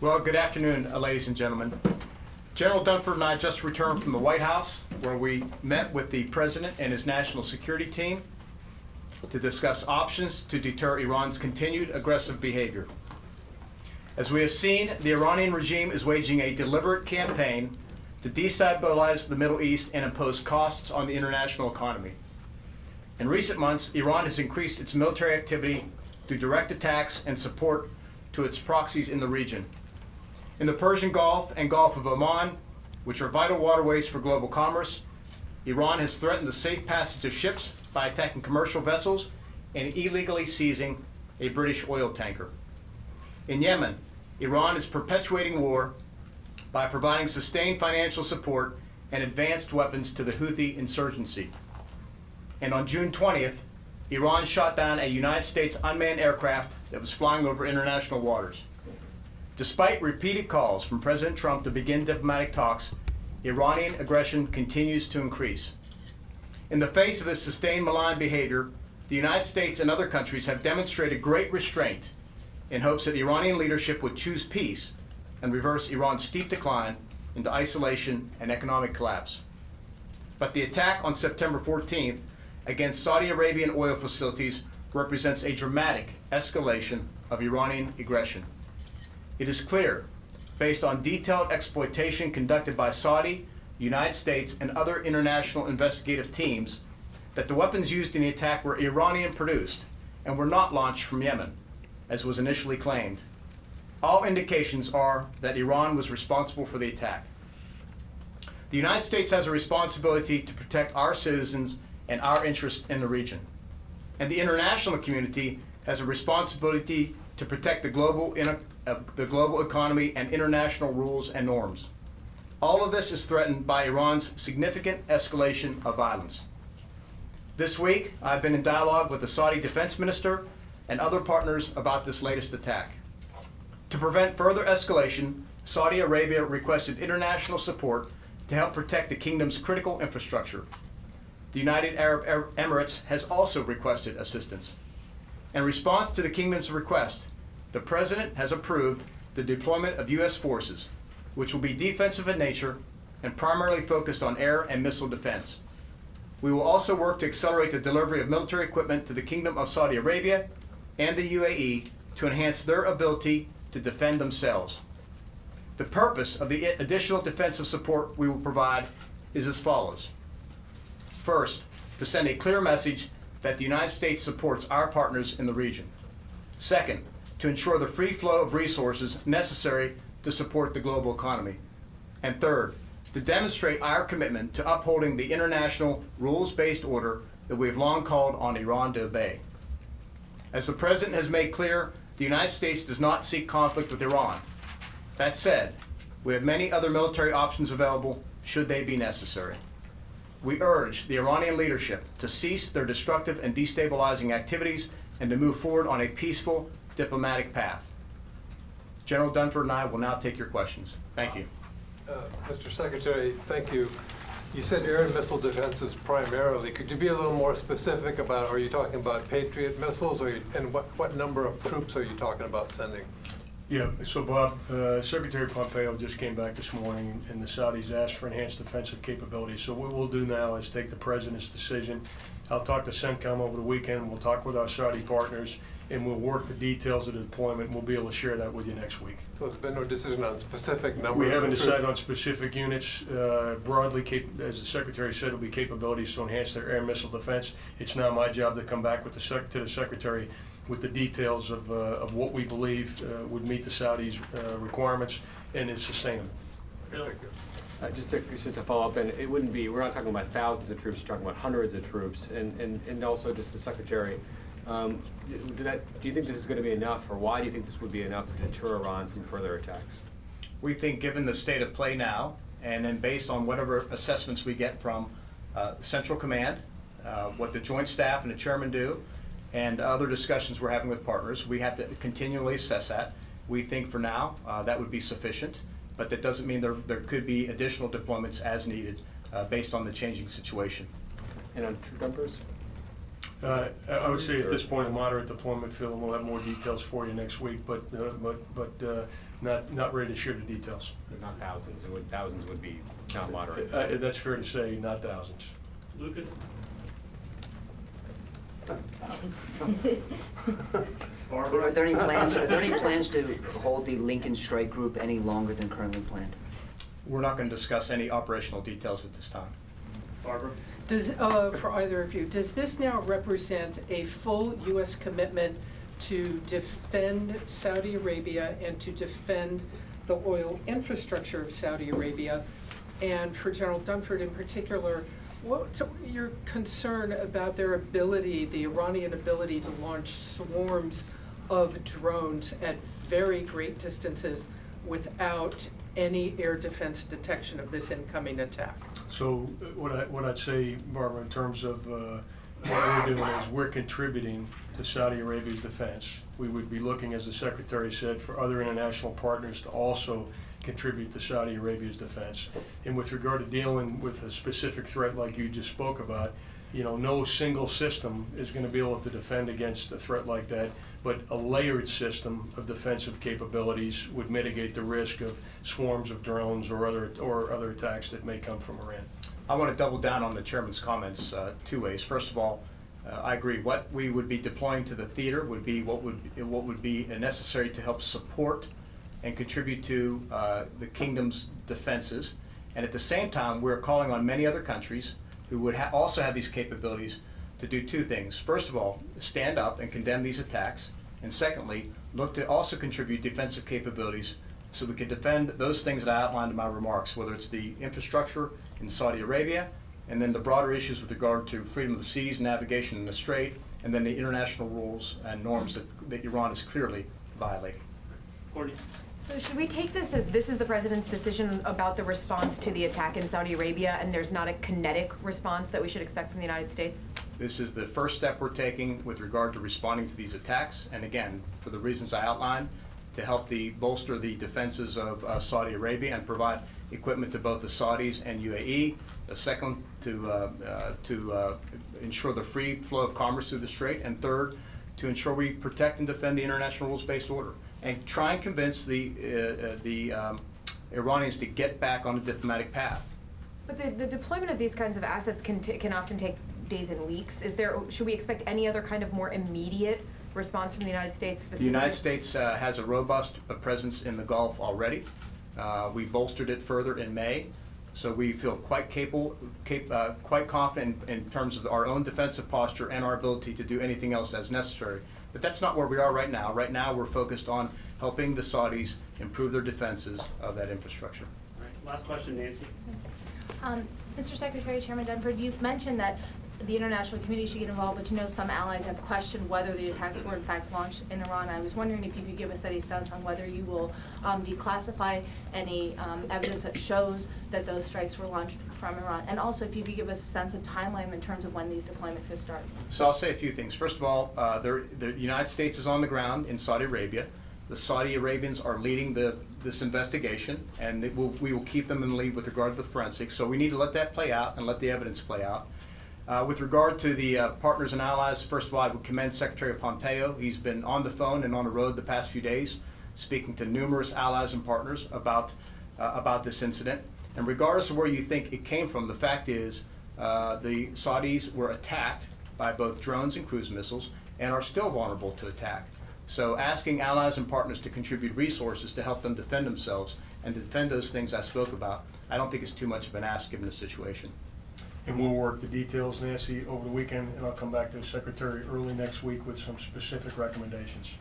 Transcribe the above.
Well, good afternoon, ladies and gentlemen. General Dunford and I just returned from the White House, where we met with the President and his national security team to discuss options to deter Iran's continued aggressive behavior. As we have seen, the Iranian regime is waging a deliberate campaign to destabilize the Middle East and impose costs on the international economy. In recent months, Iran has increased its military activity through direct attacks and support to its proxies in the region. In the Persian Gulf and Gulf of Oman, which are vital waterways for global commerce, Iran has threatened the safe passage of ships by attacking commercial vessels and illegally seizing a British oil tanker. In Yemen, Iran is perpetuating war by providing sustained financial support and advanced weapons to the Houthi insurgency. And on June 20th, Iran shot down a United States unmanned aircraft that was flying over international waters. Despite repeated calls from President Trump to begin diplomatic talks, Iranian aggression continues to increase. In the face of this sustained malign behavior, the United States and other countries have demonstrated great restraint in hopes that Iranian leadership would choose peace and reverse Iran's steep decline into isolation and economic collapse. But the attack on September 14th against Saudi Arabian oil facilities represents a dramatic escalation of Iranian aggression. It is clear, based on detailed exploitation conducted by Saudi, United States, and other international investigative teams, that the weapons used in the attack were Iranian produced and were not launched from Yemen, as was initially claimed. All indications are that Iran was responsible for the attack. The United States has a responsibility to protect our citizens and our interests in the region. And the international community has a responsibility to protect the global economy and international rules and norms. All of this is threatened by Iran's significant escalation of violence. This week, I've been in dialogue with the Saudi defense minister and other partners about this latest attack. To prevent further escalation, Saudi Arabia requested international support to help protect the kingdom's critical infrastructure. The United Arab Emirates has also requested assistance. In response to the kingdom's request, the President has approved the deployment of U.S. forces, which will be defensive in nature and primarily focused on air and missile defense. We will also work to accelerate the delivery of military equipment to the Kingdom of Saudi Arabia and the UAE to enhance their ability to defend themselves. The purpose of the additional defensive support we will provide is as follows. First, to send a clear message that the United States supports our partners in the region. Second, to ensure the free flow of resources necessary to support the global economy. And third, to demonstrate our commitment to upholding the international rules-based order that we have long called on Iran to obey. As the President has made clear, the United States does not seek conflict with Iran. That said, we have many other military options available should they be necessary. We urge the Iranian leadership to cease their destructive and destabilizing activities and to move forward on a peaceful diplomatic path. General Dunford and I will now take your questions. Thank you. Mr. Secretary, thank you. You said air and missile defenses primarily. Could you be a little more specific about, are you talking about Patriot missiles, and what number of troops are you talking about sending? Yeah, so Bob, Secretary Pompeo just came back this morning and the Saudis asked for enhanced defensive capabilities. So what we'll do now is take the President's decision. I'll talk to CENTCOM over the weekend. We'll talk with our Saudi partners and we'll work the details of the deployment. We'll be able to share that with you next week. So there's been no decision on specific numbers? We haven't decided on specific units. Broadly, as the Secretary said, it'll be capabilities to enhance their air missile defense. It's now my job to come back with to the Secretary with the details of what we believe would meet the Saudis' requirements and is sustainable. Thank you. Just to follow up, and it wouldn't be, we're not talking about thousands of troops, we're talking about hundreds of troops, and also just the Secretary, do you think this is going to be enough, or why do you think this would be enough to deter Iran from further attacks? We think given the state of play now, and then based on whatever assessments we get from Central Command, what the Joint Staff and the Chairman do, and other discussions we're having with partners, we have to continually assess that. We think for now that would be sufficient, but that doesn't mean there could be additional deployments as needed based on the changing situation. And on troop numbers? I would say at this point, a moderate deployment, Phil, and we'll have more details for you next week, but not ready to share the details. Not thousands, thousands would be not moderate. That's fair to say, not thousands. Lucas? Are there any plans to hold the Lincoln Strike Group any longer than currently planned? We're not going to discuss any operational details at this time. Barbara? Does, for either of you, does this now represent a full U.S. commitment to defend Saudi Arabia and to defend the oil infrastructure of Saudi Arabia? And for General Dunford in particular, what's your concern about their ability, the Iranian ability to launch swarms of drones at very great distances without any air defense detection of this incoming attack? So what I'd say, Barbara, in terms of what we're doing is we're contributing to Saudi Arabia's defense. We would be looking, as the Secretary said, for other international partners to also contribute to Saudi Arabia's defense. And with regard to dealing with a specific threat like you just spoke about, no single system is going to be able to defend against a threat like that, but a layered system of defensive capabilities would mitigate the risk of swarms of drones or other attacks that may come from Iran. I want to double down on the chairman's comments two ways. First of all, I agree. What we would be deploying to the theater would be what would be necessary to help support and contribute to the kingdom's defenses. And at the same time, we're calling on many other countries who would also have these capabilities to do two things. First of all, stand up and condemn these attacks. And secondly, look to also contribute defensive capabilities so we can defend those things that I outlined in my remarks, whether it's the infrastructure in Saudi Arabia, and then the broader issues with regard to freedom of the seas, navigation in the Strait, and then the international rules and norms that Iran is clearly violating. Courtney? So should we take this as this is the president's decision about the response to the attack in Saudi Arabia, and there's not a kinetic response that we should expect from the United States? This is the first step we're taking with regard to responding to these attacks, and again, for the reasons I outlined, to help bolster the defenses of Saudi Arabia and provide equipment to both the Saudis and UAE. The second, to ensure the free flow of commerce through the Strait, and third, to ensure we protect and defend the international rules-based order, and try and convince the Iranians to get back on a diplomatic path. But the deployment of these kinds of assets can often take days and weeks. Should we expect any other kind of more immediate response from the United States specifically? The United States has a robust presence in the Gulf already. We bolstered it further in May, so we feel quite quite confident in terms of our own defensive posture and our ability to do anything else as necessary. But that's not where we are right now. Right now, we're focused on helping the Saudis improve their defenses of that infrastructure. All right, last question, Nancy. Mr. Secretary, Chairman Dunford, you mentioned that the international community should get involved, but some allies have questioned whether the attacks were in fact launched in Iran. I was wondering if you could give us any sense on whether you will declassify any evidence that shows that those strikes were launched from Iran, and also if you could give us a sense of timeline in terms of when these deployments could start. So I'll say a few things. First of all, the United States is on the ground in Saudi Arabia. The Saudi Arabians are leading this investigation, and we will keep them in the lead with regard to the forensics. So we need to let that play out and let the evidence play out. With regard to the partners and allies, first of all, I would commend Secretary Pompeo. He's been on the phone and on the road the past few days, speaking to numerous allies and partners about this incident. And regardless of where you think it came from, the fact is the Saudis were attacked by both drones and cruise missiles and are still vulnerable to attack. So asking allies and partners to contribute resources to help them defend themselves and defend those things I spoke about, I don't think it's too much of an ask given the situation. And we'll work the details, Nancy, over the weekend, and I'll come back to the Secretary early next week with some specific recommendations.